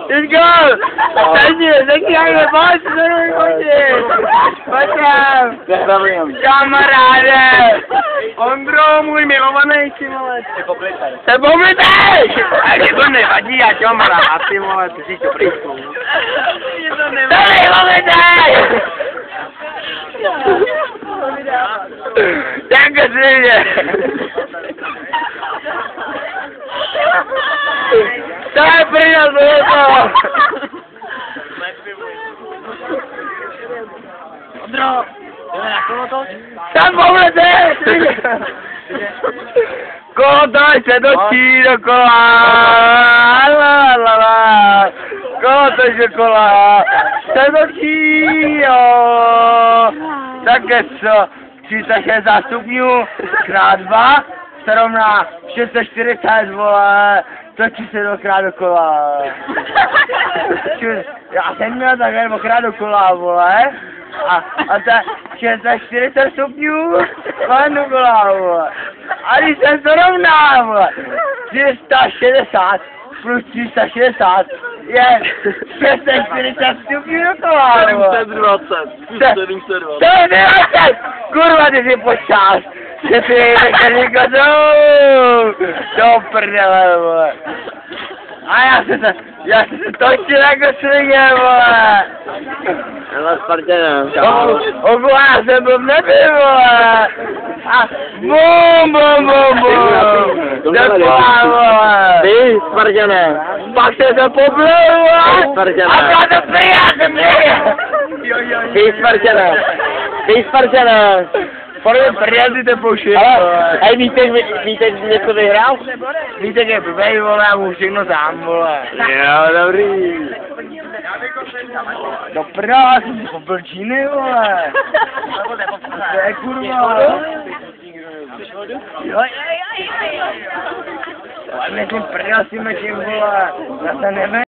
Teďko! Řekni, pojď, pojď sem! Kamaráde! Ondro, můj milovaný, ty vole. Jsi poblitej! Ale to nevadí, já tě mám rád, ty vole, ty jsi to prýskou. To nejpoblitej! Tak svině! To je prdel, to je to! Ondro, jdeme na kolotoč? Tam poblitej! Kolotoč se točí dokola! Kolotoč dokola! Se točí, jo! Také co? 360 stupňů krát 2 se rovná 640, vole, točí se dvakrát dokola. Já jsem měl takhle dvakrát dokola, vole, a ta 640 stupňů, vole, dokola, vole. A když jsem to rovná, vole, 360 plus 360 je 640 stupňů dokola, vole. 720. To je 20! Kurva, ty si počáš! Že ty mechanika do prdele, vole. A já jsem se točil jako svině, vole. Hele, Spartěne. Já jsem byl v nebi, vole. A bum, bum, bum, bum. Dokola, vole. Ty, Spartěne. Pak jsem se poblil, vole. Spartěne. A byla to pryjá. Ty, Spartěne. Ty, Spartěne. Podle prdel ty to pouštěj, Ale, hej, víte, že něco vyhrál? Víte, že je blbej, vole, já mu všechno sám, vole. Jo, dobrý. Do prdela, jsem si popil číny, vole. To je kurva. Jo, myslím prdel s tím, vole. Já se nevím.